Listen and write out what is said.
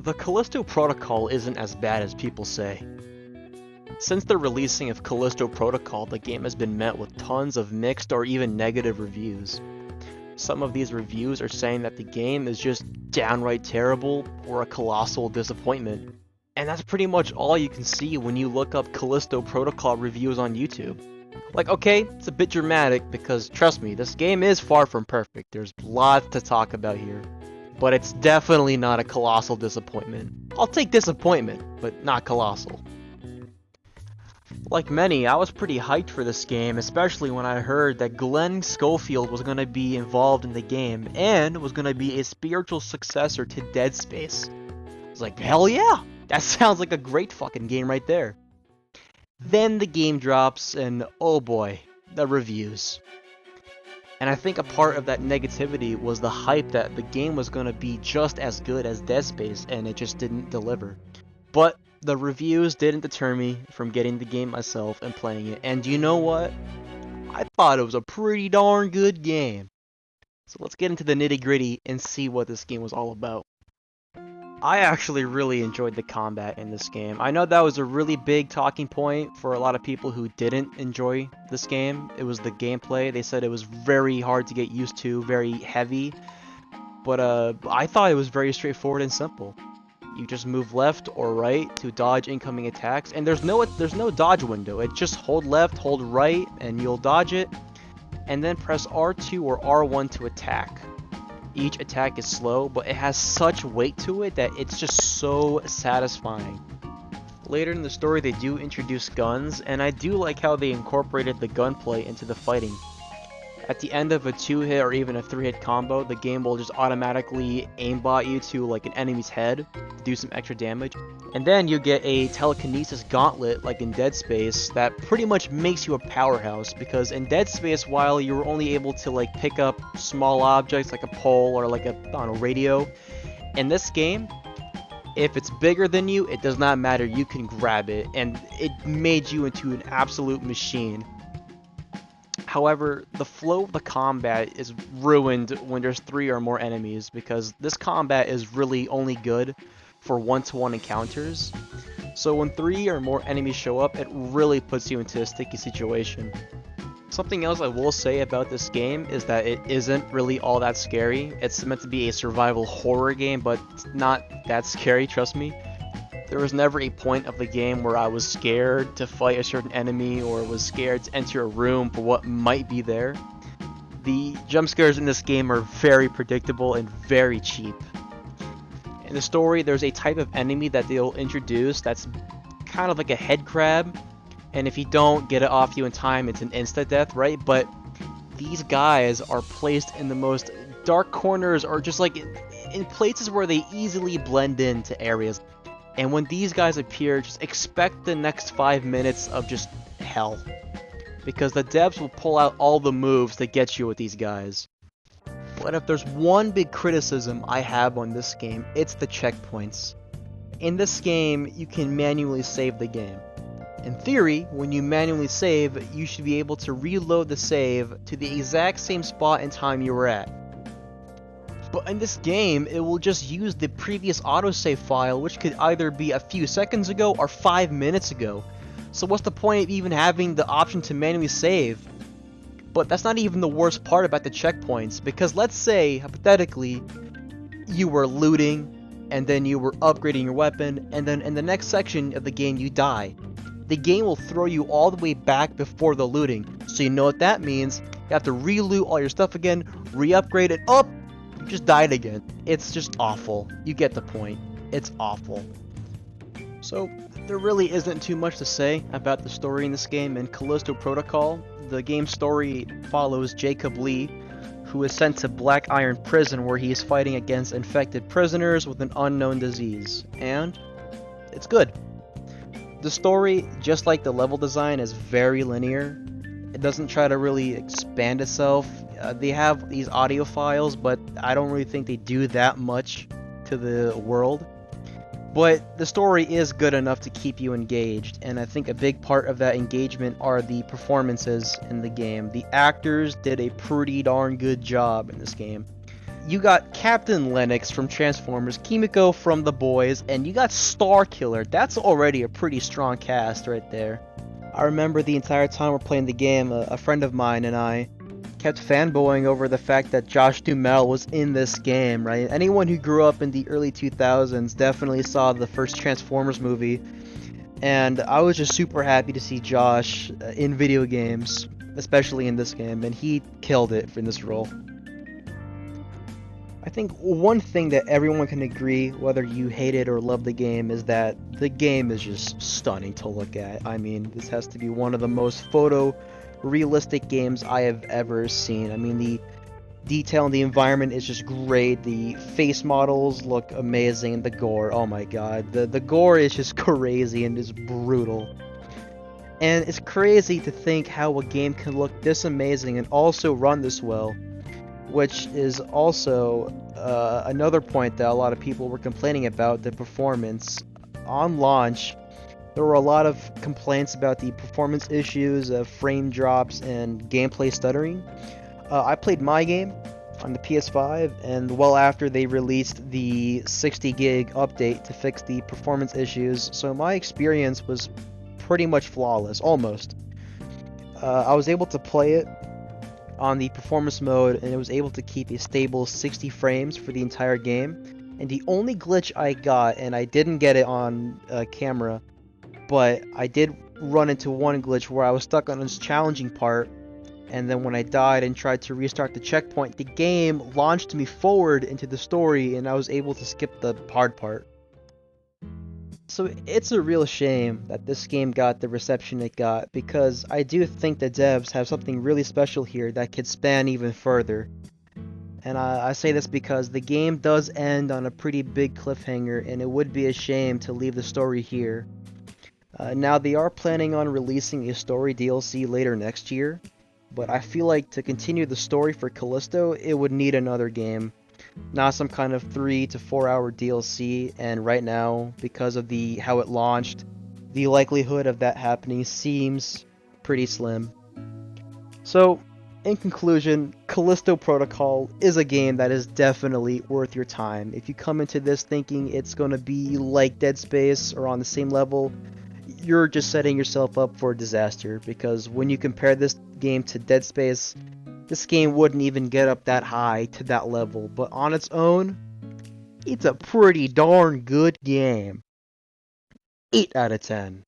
The Callisto Protocol isn't as bad as people say. Since the releasing of Callisto Protocol, the game has been met with tons of mixed or even negative reviews. Some of these reviews are saying that the game is just downright terrible or a colossal disappointment. And that's pretty much all you can see when you look up Callisto Protocol reviews on YouTube. Like, okay, it's a bit dramatic because, trust me, this game is far from perfect. There's lots to talk about here. But it's definitely not a colossal disappointment. I'll take disappointment, but not colossal. Like many, I was pretty hyped for this game, especially when I heard that Glenn Schofield was going to be involved in the game and was going to be a spiritual successor to Dead Space. I was like, hell yeah! That sounds like a great fucking game right there. Then the game drops and oh boy, the reviews. And I think a part of that negativity was the hype that the game was going to be just as good as Dead Space, and it just didn't deliver. But the reviews didn't deter me from getting the game myself and playing it. And you know what? I thought it was a pretty darn good game. So let's get into the nitty-gritty and see what this game was all about. I actually really enjoyed the combat in this game. I know that was a really big talking point for a lot of people who didn't enjoy this game. It was the gameplay. They said it was very hard to get used to, very heavy. But I thought it was very straightforward and simple. You just move left or right to dodge incoming attacks, and there's no dodge window. It's just hold left, hold right, and you'll dodge it, and then press R2 or R1 to attack. Each attack is slow, but it has such weight to it that it's just so satisfying. Later in the story, they do introduce guns, and I do like how they incorporated the gunplay into the fighting. At the end of a 2-hit or even a 3-hit combo, the game will just automatically aimbot you to like an enemy's head to do some extra damage. And then you get a telekinesis gauntlet like in Dead Space that pretty much makes you a powerhouse, because in Dead Space, while you were only able to like pick up small objects like a pole or like a radio, in this game, if it's bigger than you, it does not matter, you can grab it, and it made you into an absolute machine. However, the flow of the combat is ruined when there's 3 or more enemies, because this combat is really only good for one-to-one encounters. So when 3 or more enemies show up, it really puts you into a sticky situation. Something else I will say about this game is that it isn't really all that scary. It's meant to be a survival horror game, but it's not that scary, trust me. There was never a point of the game where I was scared to fight a certain enemy or was scared to enter a room for what might be there. The jump scares in this game are very predictable and very cheap. In the story, there's a type of enemy that they'll introduce that's kind of like a head crab, and if you don't get it off you in time, it's an insta-death, right? But these guys are placed in the most dark corners, or just like in places where they easily blend into areas. And when these guys appear, just expect the next 5 minutes of just hell. Because the devs will pull out all the moves to get you with these guys. But if there's one big criticism I have on this game, it's the checkpoints. In this game, you can manually save the game. In theory, when you manually save, you should be able to reload the save to the exact same spot and time you were at. But in this game, it will just use the previous autosave file, which could either be a few seconds ago or 5 minutes ago. So what's the point of even having the option to manually save? But that's not even the worst part about the checkpoints, because let's say, hypothetically, you were looting, and then you were upgrading your weapon, and then in the next section of the game you die. The game will throw you all the way back before the looting. So you know what that means. You have to re-loot all your stuff again, re-upgrade it, up! You just died again. It's just awful. You get the point. It's awful. So, there really isn't too much to say about the story in this game. In Callisto Protocol, the game's story follows Jacob Lee, who is sent to Black Iron Prison where he is fighting against infected prisoners with an unknown disease. And it's good. The story, just like the level design, is very linear. It doesn't try to really expand itself. They have these audio files, but I don't really think they do that much to the world. But the story is good enough to keep you engaged, and I think a big part of that engagement are the performances in the game. The actors did a pretty darn good job in this game. you got Captain Lennox from Transformers, Kimiko from The Boys, and you got Starkiller. That's already a pretty strong cast right there. I remember the entire time we're playing the game, a friend of mine and I kept fanboying over the fact that Josh Duhamel was in this game, right? Anyone who grew up in the early 2000s definitely saw the first Transformers movie, and I was just super happy to see Josh in video games, especially in this game, and he killed it in this role. I think one thing that everyone can agree, whether you hate it or love the game, is that the game is just stunning to look at. I mean, this has to be one of the most photo-realistic games I have ever seen. I mean, the detail in the environment is just great. The face models look amazing, and the gore, oh my god. The gore is just crazy and is brutal. And it's crazy to think how a game can look this amazing and also run this well. Which is also another point that a lot of people were complaining about, the performance. On launch, there were a lot of complaints about the performance issues, frame drops, and gameplay stuttering. I played my game on the PS5, and well after they released the 60 gig update to fix the performance issues, so my experience was pretty much flawless, almost. I was able to play it on the performance mode, and it was able to keep a stable 60 frames for the entire game. And the only glitch I got, and I didn't get it on camera, but I did run into one glitch where I was stuck on this challenging part, and then when I died and tried to restart the checkpoint, the game launched me forward into the story, and I was able to skip the hard part. So it's a real shame that this game got the reception it got, because I do think the devs have something really special here that could span even further. And I say this because the game does end on a pretty big cliffhanger, and it would be a shame to leave the story here. Now they are planning on releasing a story DLC later next year, but I feel like to continue the story for Callisto, it would need another game. Not some kind of 3 to 4 hour DLC, and right now, because of how it launched, the likelihood of that happening seems pretty slim. So, in conclusion, Callisto Protocol is a game that is definitely worth your time. If you come into this thinking it's going to be like Dead Space or on the same level, you're just setting yourself up for a disaster, because when you compare this game to Dead Space, this game wouldn't even get up that high to that level, but on its own, it's a pretty darn good game. 8 out of 10.